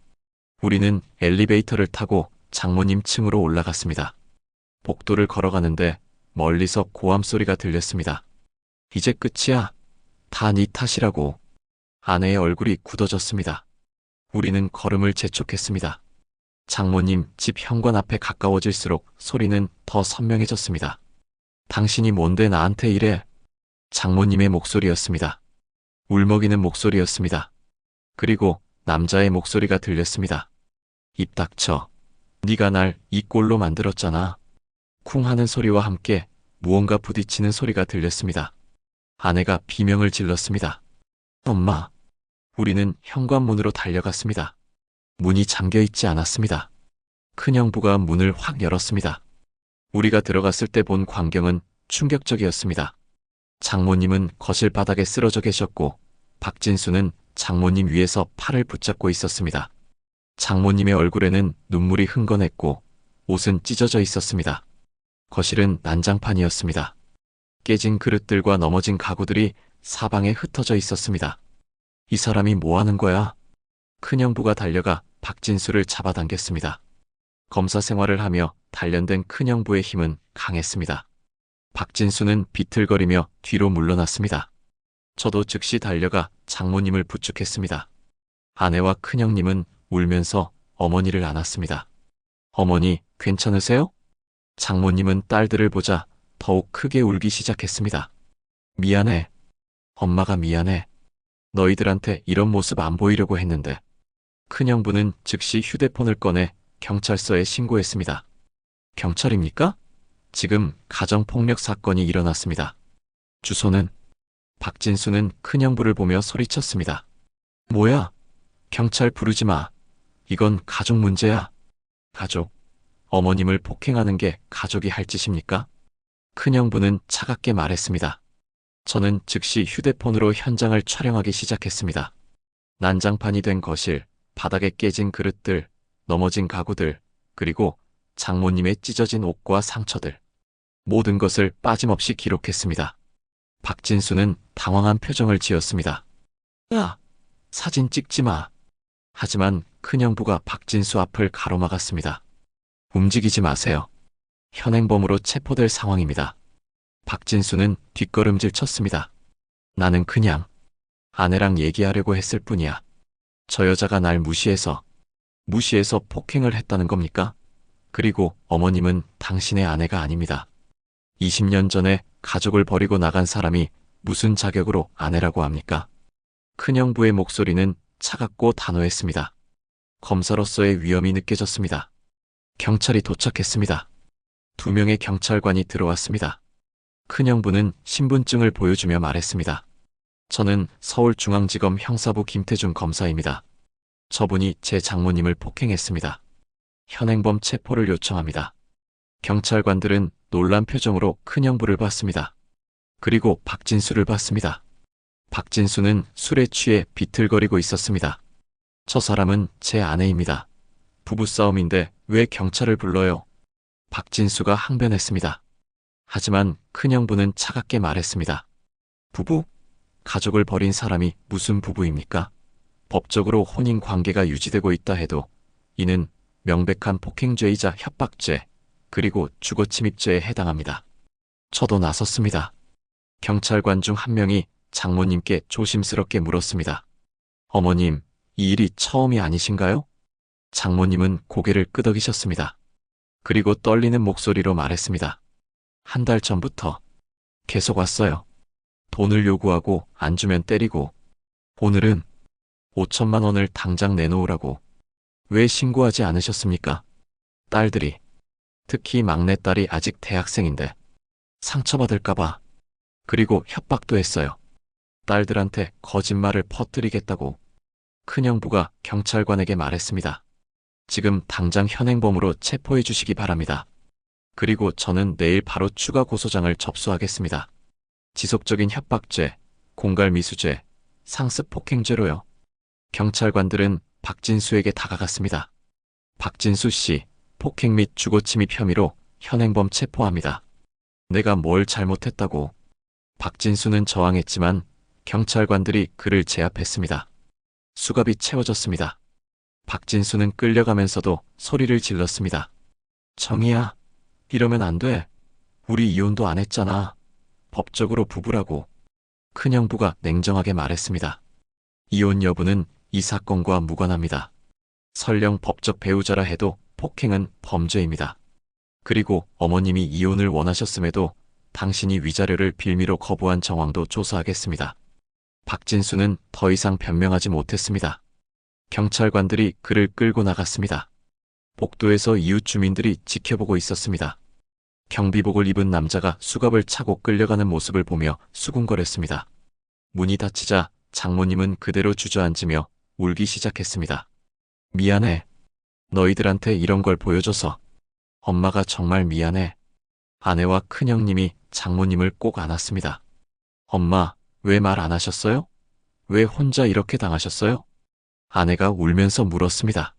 우리는 엘리베이터를 타고 장모님 층으로 올라갔습니다. 복도를 걸어가는데 멀리서 고함 소리가 들렸습니다. 이제 끝이야. 다 네 탓이라고. 아내의 얼굴이 굳어졌습니다. 우리는 걸음을 재촉했습니다. 장모님 집 현관 앞에 가까워질수록 소리는 더 선명해졌습니다. 당신이 뭔데 나한테 이래? 장모님의 목소리였습니다. 울먹이는 목소리였습니다. 그리고 남자의 목소리가 들렸습니다. 입 닥쳐. 네가 날 이 꼴로 만들었잖아. 쿵 하는 소리와 함께 무언가 부딪히는 소리가 들렸습니다. 아내가 비명을 질렀습니다. 엄마. 우리는 현관문으로 달려갔습니다. 문이 잠겨 있지 않았습니다. 큰형부가 문을 확 열었습니다. 우리가 들어갔을 때 본 광경은 충격적이었습니다. 장모님은 거실 바닥에 쓰러져 계셨고 박진수는 장모님 위에서 팔을 붙잡고 있었습니다. 장모님의 얼굴에는 눈물이 흥건했고 옷은 찢어져 있었습니다. 거실은 난장판이었습니다. 깨진 그릇들과 넘어진 가구들이 사방에 흩어져 있었습니다. 이 사람이 뭐 하는 거야? 큰형부가 달려가 박진수를 잡아당겼습니다. 검사 생활을 하며 단련된 큰형부의 힘은 강했습니다. 박진수는 비틀거리며 뒤로 물러났습니다. 저도 즉시 달려가 장모님을 부축했습니다. 아내와 큰형님은 울면서 어머니를 안았습니다. 어머니, 괜찮으세요? 장모님은 딸들을 보자 더욱 크게 울기 시작했습니다. 미안해. 엄마가 미안해. 너희들한테 이런 모습 안 보이려고 했는데. 큰형부는 즉시 휴대폰을 꺼내 경찰서에 신고했습니다. 경찰입니까? 지금 가정폭력 사건이 일어났습니다. 주소는? 박진수는 큰형부를 보며 소리쳤습니다. 뭐야? 경찰 부르지 마. 이건 가족 문제야. 가족? 어머님을 폭행하는 게 가족이 할 짓입니까? 큰형부는 차갑게 말했습니다. 저는 즉시 휴대폰으로 현장을 촬영하기 시작했습니다. 난장판이 된 거실, 바닥에 깨진 그릇들, 넘어진 가구들, 그리고 장모님의 찢어진 옷과 상처들. 모든 것을 빠짐없이 기록했습니다. 박진수는 당황한 표정을 지었습니다. 야, 사진 찍지 마. 하지만 큰형부가 박진수 앞을 가로막았습니다. 움직이지 마세요. 현행범으로 체포될 상황입니다. 박진수는 뒷걸음질 쳤습니다. 나는 그냥 아내랑 얘기하려고 했을 뿐이야. 저 여자가 날 무시해서 폭행을 했다는 겁니까? 그리고 어머님은 당신의 아내가 아닙니다. 20년 전에 가족을 버리고 나간 사람이 무슨 자격으로 아내라고 합니까? 큰형부의 목소리는 차갑고 단호했습니다. 검사로서의 위험이 느껴졌습니다. 경찰이 도착했습니다. 2명의 경찰관이 들어왔습니다. 큰형부는 신분증을 보여주며 말했습니다. 저는 서울중앙지검 형사부 김태준 검사입니다. 저분이 제 장모님을 폭행했습니다. 현행범 체포를 요청합니다. 경찰관들은 놀란 표정으로 큰형부를 봤습니다. 그리고 박진수를 봤습니다. 박진수는 술에 취해 비틀거리고 있었습니다. 저 사람은 제 아내입니다. 부부싸움인데 왜 경찰을 불러요? 박진수가 항변했습니다. 하지만 큰형부는 차갑게 말했습니다. 부부? 가족을 버린 사람이 무슨 부부입니까? 법적으로 혼인 관계가 유지되고 있다 해도 이는 명백한 폭행죄이자 협박죄, 그리고 주거침입죄에 해당합니다. 저도 나섰습니다. 경찰관 중 한 명이 장모님께 조심스럽게 물었습니다. 어머님, 이 일이 처음이 아니신가요? 장모님은 고개를 끄덕이셨습니다. 그리고 떨리는 목소리로 말했습니다. 1달 전부터 계속 왔어요. 돈을 요구하고 안 주면 때리고, 오늘은 5천만 원을 당장 내놓으라고. 왜 신고하지 않으셨습니까? 딸들이, 특히 막내딸이 아직 대학생인데 상처받을까봐. 그리고 협박도 했어요. 딸들한테 거짓말을 퍼뜨리겠다고. 큰형부가 경찰관에게 말했습니다. 지금 당장 현행범으로 체포해 주시기 바랍니다. 그리고 저는 내일 바로 추가 고소장을 접수하겠습니다. 지속적인 협박죄, 공갈미수죄, 상습 폭행죄로요. 경찰관들은 박진수에게 다가갔습니다. 박진수 씨, 폭행 및 주거침입 혐의로 현행범 체포합니다. 내가 뭘 잘못했다고. 박진수는 저항했지만 경찰관들이 그를 제압했습니다. 수갑이 채워졌습니다. 박진수는 끌려가면서도 소리를 질렀습니다. 정희야, 이러면 안 돼. 우리 이혼도 안 했잖아. 법적으로 부부라고. 큰형부가 냉정하게 말했습니다. 이혼 여부는 이 사건과 무관합니다. 설령 법적 배우자라 해도 폭행은 범죄입니다. 그리고 어머님이 이혼을 원하셨음에도 당신이 위자료를 빌미로 거부한 정황도 조사하겠습니다. 박진수는 더 이상 변명하지 못했습니다. 경찰관들이 그를 끌고 나갔습니다. 복도에서 이웃 주민들이 지켜보고 있었습니다. 경비복을 입은 남자가 수갑을 차고 끌려가는 모습을 보며 수군거렸습니다. 문이 닫히자 장모님은 그대로 주저앉으며 울기 시작했습니다. 미안해. 너희들한테 이런 걸 보여줘서. 엄마가 정말 미안해. 아내와 큰형님이 장모님을 꼭 안았습니다. 엄마, 왜 말 안 하셨어요? 왜 혼자 이렇게 당하셨어요? 아내가 울면서 물었습니다.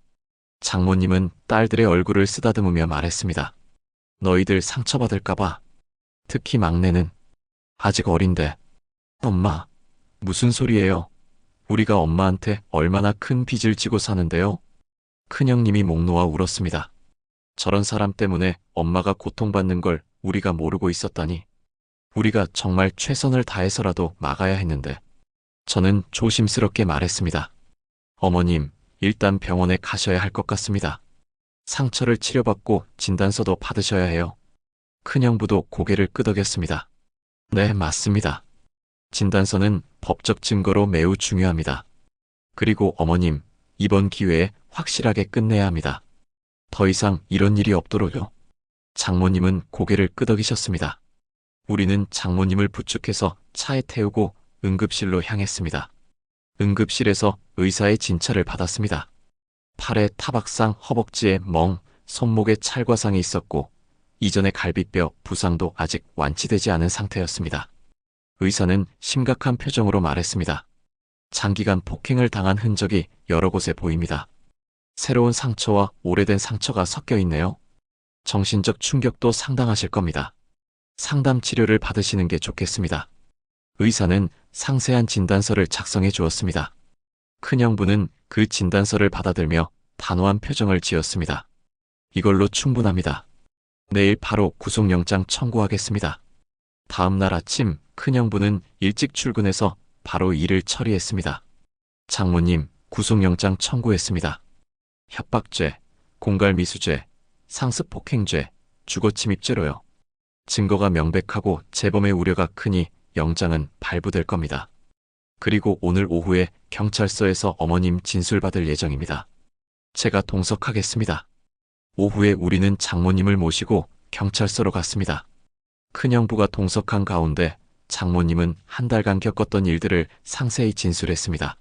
장모님은 딸들의 얼굴을 쓰다듬으며 말했습니다. 너희들 상처받을까봐. 특히 막내는 아직 어린데. 엄마, 무슨 소리예요? 우리가 엄마한테 얼마나 큰 빚을 지고 사는데요? 큰형님이 목 놓아 울었습니다. 저런 사람 때문에 엄마가 고통받는 걸 우리가 모르고 있었다니. 우리가 정말 최선을 다해서라도 막아야 했는데. 저는 조심스럽게 말했습니다. 어머님, 일단 병원에 가셔야 할 것 같습니다. 상처를 치료받고 진단서도 받으셔야 해요. 큰형부도 고개를 끄덕였습니다. 네, 맞습니다. 진단서는 법적 증거로 매우 중요합니다. 그리고 어머님, 이번 기회에 확실하게 끝내야 합니다. 더 이상 이런 일이 없도록요. 장모님은 고개를 끄덕이셨습니다. 우리는 장모님을 부축해서 차에 태우고 응급실로 향했습니다. 응급실에서 의사의 진찰을 받았습니다. 팔에 타박상, 허벅지에 멍, 손목에 찰과상이 있었고 이전의 갈비뼈 부상도 아직 완치되지 않은 상태였습니다. 의사는 심각한 표정으로 말했습니다. 장기간 폭행을 당한 흔적이 여러 곳에 보입니다. 새로운 상처와 오래된 상처가 섞여 있네요. 정신적 충격도 상당하실 겁니다. 상담 치료를 받으시는 게 좋겠습니다. 의사는 상세한 진단서를 작성해 주었습니다. 큰형부는 그 진단서를 받아들며 단호한 표정을 지었습니다. 이걸로 충분합니다. 내일 바로 구속영장 청구하겠습니다. 다음 날 아침 큰형부는 일찍 출근해서 바로 일을 처리했습니다. 장모님, 구속영장 청구했습니다. 협박죄, 공갈미수죄, 상습폭행죄, 주거침입죄로요. 증거가 명백하고 재범의 우려가 크니 영장은 발부될 겁니다. 그리고 오늘 오후에 경찰서에서 어머님 진술받을 예정입니다. 제가 동석하겠습니다. 오후에 우리는 장모님을 모시고 경찰서로 갔습니다. 큰형부가 동석한 가운데 장모님은 한 달간 겪었던 일들을 상세히 진술했습니다.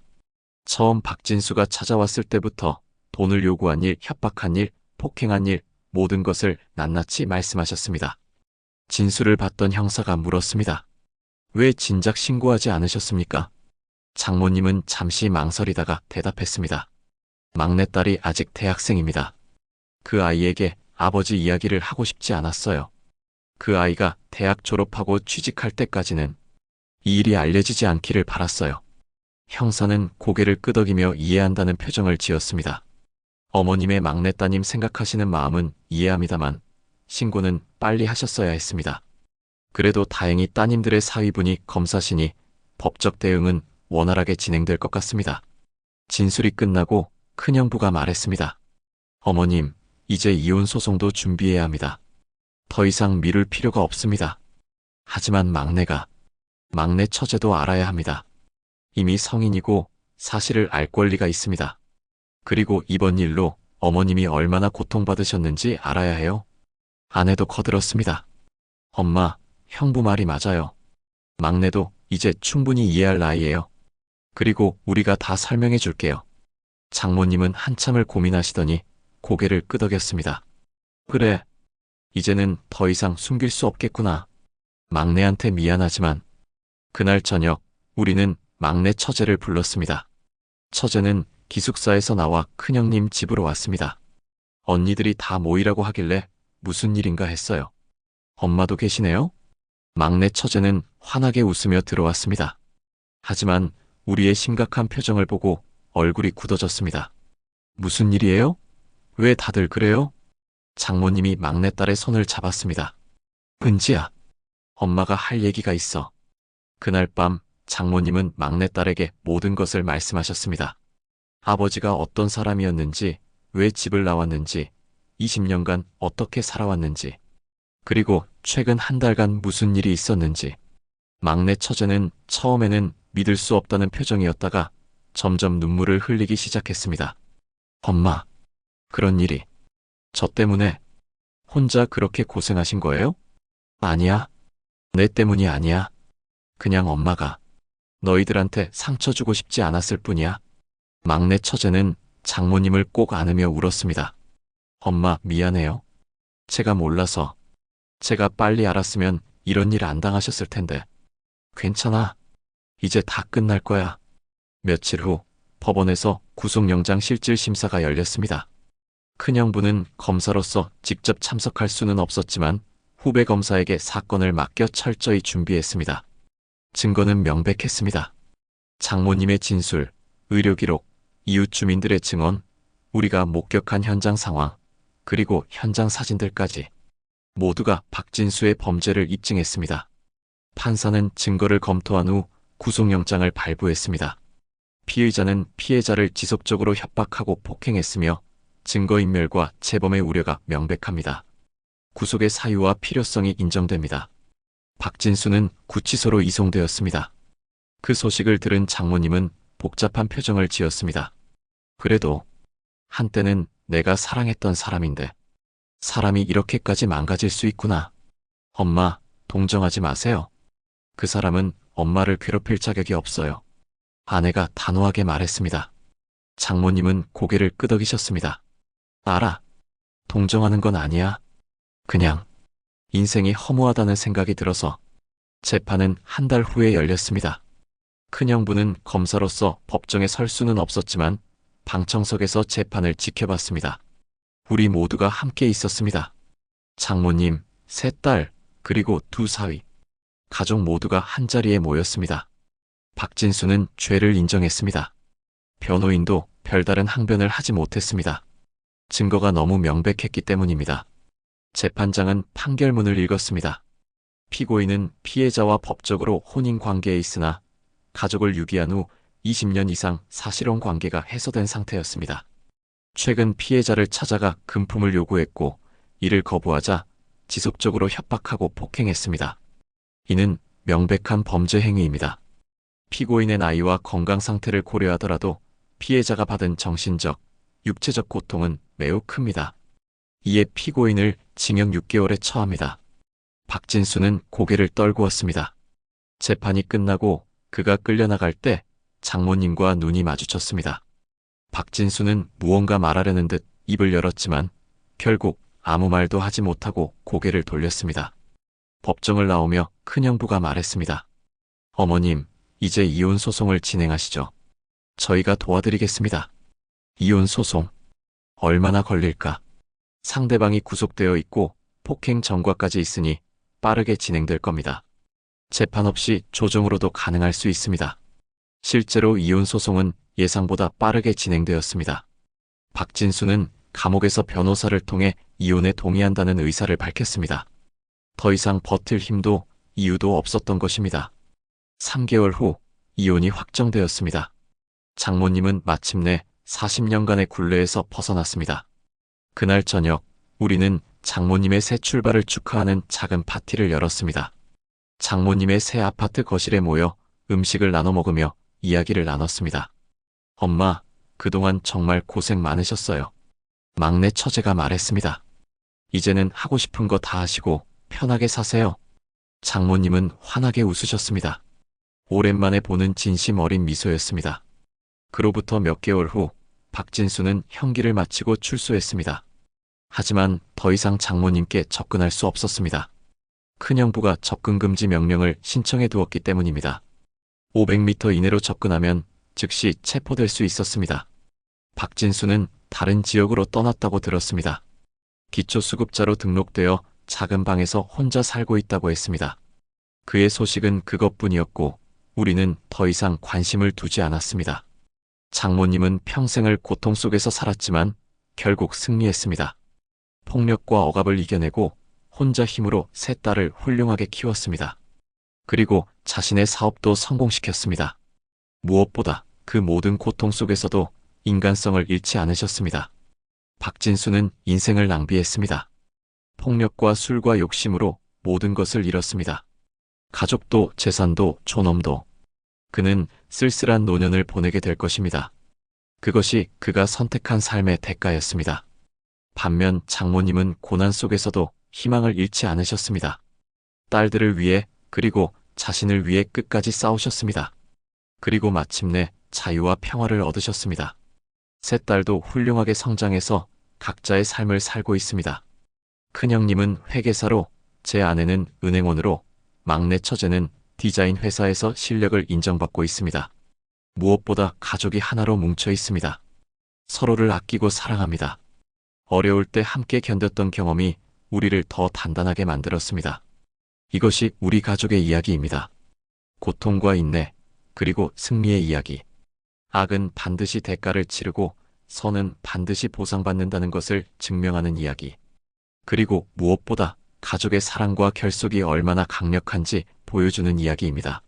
처음 박진수가 찾아왔을 때부터 돈을 요구한 일, 협박한 일, 폭행한 일, 모든 것을 낱낱이 말씀하셨습니다. 진술을 받던 형사가 물었습니다. 왜 진작 신고하지 않으셨습니까? 장모님은 잠시 망설이다가 대답했습니다. 막내딸이 아직 대학생입니다. 그 아이에게 아버지 이야기를 하고 싶지 않았어요. 그 아이가 대학 졸업하고 취직할 때까지는 이 일이 알려지지 않기를 바랐어요. 형사는 고개를 끄덕이며 이해한다는 표정을 지었습니다. 어머님의 막내따님 생각하시는 마음은 이해합니다만 신고는 빨리 하셨어야 했습니다. 그래도 다행히 따님들의 사위분이 검사시니 법적 대응은 원활하게 진행될 것 같습니다. 진술이 끝나고 큰형부가 말했습니다. 어머님, 이제 이혼 소송도 준비해야 합니다. 더 이상 미룰 필요가 없습니다. 하지만 막내 처제도 알아야 합니다. 이미 성인이고 사실을 알 권리가 있습니다. 그리고 이번 일로 어머님이 얼마나 고통받으셨는지 알아야 해요. 아내도 거들었습니다. 엄마, 형부 말이 맞아요. 막내도 이제 충분히 이해할 나이예요. 그리고 우리가 다 설명해 줄게요. 장모님은 한참을 고민하시더니 고개를 끄덕였습니다. 그래, 이제는 더 이상 숨길 수 없겠구나. 막내한테 미안하지만 그날 저녁 우리는 막내 처제를 불렀습니다. 처제는 기숙사에서 나와 큰형님 집으로 왔습니다. 언니들이 다 모이라고 하길래 무슨 일인가 했어요. 엄마도 계시네요? 막내 처제는 환하게 웃으며 들어왔습니다. 하지만 우리의 심각한 표정을 보고 얼굴이 굳어졌습니다. 무슨 일이에요? 왜 다들 그래요? 장모님이 막내딸의 손을 잡았습니다. 은지야, 엄마가 할 얘기가 있어. 그날 밤 장모님은 막내딸에게 모든 것을 말씀하셨습니다. 아버지가 어떤 사람이었는지, 왜 집을 나왔는지, 20년간 어떻게 살아왔는지, 그리고 최근 한 달간 무슨 일이 있었는지. 막내 처제는 처음에는 믿을 수 없다는 표정이었다가 점점 눈물을 흘리기 시작했습니다. 엄마, 그런 일이 저 때문에 혼자 그렇게 고생하신 거예요? 아니야. 내 때문이 아니야. 그냥 엄마가 너희들한테 상처 주고 싶지 않았을 뿐이야. 막내 처제는 장모님을 꼭 안으며 울었습니다. 엄마, 미안해요. 제가 몰라서. 제가 빨리 알았으면 이런 일 안 당하셨을 텐데. 괜찮아. 이제 다 끝날 거야. 며칠 후 법원에서 구속영장 실질 심사가 열렸습니다. 큰형부는 검사로서 직접 참석할 수는 없었지만 후배 검사에게 사건을 맡겨 철저히 준비했습니다. 증거는 명백했습니다. 장모님의 진술, 의료기록, 이웃 주민들의 증언, 우리가 목격한 현장 상황, 그리고 현장 사진들까지 모두가 박진수의 범죄를 입증했습니다. 판사는 증거를 검토한 후 구속영장을 발부했습니다. 피의자는 피해자를 지속적으로 협박하고 폭행했으며 증거인멸과 재범의 우려가 명백합니다. 구속의 사유와 필요성이 인정됩니다. 박진수는 구치소로 이송되었습니다. 그 소식을 들은 장모님은 복잡한 표정을 지었습니다. 그래도 한때는 내가 사랑했던 사람인데 사람이 이렇게까지 망가질 수 있구나. 엄마, 동정하지 마세요. 그 사람은 엄마를 괴롭힐 자격이 없어요. 아내가 단호하게 말했습니다. 장모님은 고개를 끄덕이셨습니다. 알아. 동정하는 건 아니야. 그냥 인생이 허무하다는 생각이 들어서. 재판은 한 달 후에 열렸습니다. 큰형부는 검사로서 법정에 설 수는 없었지만 방청석에서 재판을 지켜봤습니다. 우리 모두가 함께 있었습니다. 장모님, 세 딸, 그리고 두 사위. 가족 모두가 한자리에 모였습니다. 박진수는 죄를 인정했습니다. 변호인도 별다른 항변을 하지 못했습니다. 증거가 너무 명백했기 때문입니다. 재판장은 판결문을 읽었습니다. 피고인은 피해자와 법적으로 혼인 관계에 있으나 가족을 유기한 후 20년 이상 사실혼 관계가 해소된 상태였습니다. 최근 피해자를 찾아가 금품을 요구했고 이를 거부하자 지속적으로 협박하고 폭행했습니다. 이는 명백한 범죄 행위입니다. 피고인의 나이와 건강 상태를 고려하더라도 피해자가 받은 정신적, 육체적 고통은 매우 큽니다. 이에 피고인을 징역 6개월에 처합니다. 박진수는 고개를 떨구었습니다. 재판이 끝나고 그가 끌려나갈 때 장모님과 눈이 마주쳤습니다. 박진수는 무언가 말하려는 듯 입을 열었지만 결국 아무 말도 하지 못하고 고개를 돌렸습니다. 법정을 나오며 큰형부가 말했습니다. 어머님, 이제 이혼 소송을 진행하시죠. 저희가 도와드리겠습니다. 이혼 소송. 얼마나 걸릴까? 상대방이 구속되어 있고 폭행 전과까지 있으니 빠르게 진행될 겁니다. 재판 없이 조정으로도 가능할 수 있습니다. 실제로 이혼 소송은 예상보다 빠르게 진행되었습니다. 박진수는 감옥에서 변호사를 통해 이혼에 동의한다는 의사를 밝혔습니다. 더 이상 버틸 힘도 이유도 없었던 것입니다. 3개월 후 이혼이 확정되었습니다. 장모님은 마침내 40년간의 굴레에서 벗어났습니다. 그날 저녁 우리는 장모님의 새 출발을 축하하는 작은 파티를 열었습니다. 장모님의 새 아파트 거실에 모여 음식을 나눠 먹으며 이야기를 나눴습니다. 엄마, 그동안 정말 고생 많으셨어요. 막내 처제가 말했습니다. 이제는 하고 싶은 거 다 하시고 편하게 사세요. 장모님은 환하게 웃으셨습니다. 오랜만에 보는 진심 어린 미소였습니다. 그로부터 몇 개월 후 박진수는 형기를 마치고 출소했습니다. 하지만 더 이상 장모님께 접근할 수 없었습니다. 큰형부가 접근금지 명령을 신청해 두었기 때문입니다. 500m 이내로 접근하면 즉시 체포될 수 있었습니다. 박진수는 다른 지역으로 떠났다고 들었습니다. 기초수급자로 등록되어 작은 방에서 혼자 살고 있다고 했습니다. 그의 소식은 그것뿐이었고 우리는 더 이상 관심을 두지 않았습니다. 장모님은 평생을 고통 속에서 살았지만 결국 승리했습니다. 폭력과 억압을 이겨내고 혼자 힘으로 세 딸을 훌륭하게 키웠습니다. 그리고 자신의 사업도 성공시켰습니다. 무엇보다 그 모든 고통 속에서도 인간성을 잃지 않으셨습니다. 박진수는 인생을 낭비했습니다. 폭력과 술과 욕심으로 모든 것을 잃었습니다. 가족도 재산도 존엄도. 그는 쓸쓸한 노년을 보내게 될 것입니다. 그것이 그가 선택한 삶의 대가였습니다. 반면 장모님은 고난 속에서도 희망을 잃지 않으셨습니다. 딸들을 위해 그리고 자신을 위해 끝까지 싸우셨습니다. 그리고 마침내 자유와 평화를 얻으셨습니다. 세 딸도 훌륭하게 성장해서 각자의 삶을 살고 있습니다. 큰형님은 회계사로, 제 아내는 은행원으로, 막내 처제는 디자인 회사에서 실력을 인정받고 있습니다. 무엇보다 가족이 하나로 뭉쳐 있습니다. 서로를 아끼고 사랑합니다. 어려울 때 함께 견뎠던 경험이 우리를 더 단단하게 만들었습니다. 이것이 우리 가족의 이야기입니다. 고통과 인내, 그리고 승리의 이야기. 악은 반드시 대가를 치르고 선은 반드시 보상받는다는 것을 증명하는 이야기. 그리고 무엇보다 가족의 사랑과 결속이 얼마나 강력한지 보여주는 이야기입니다.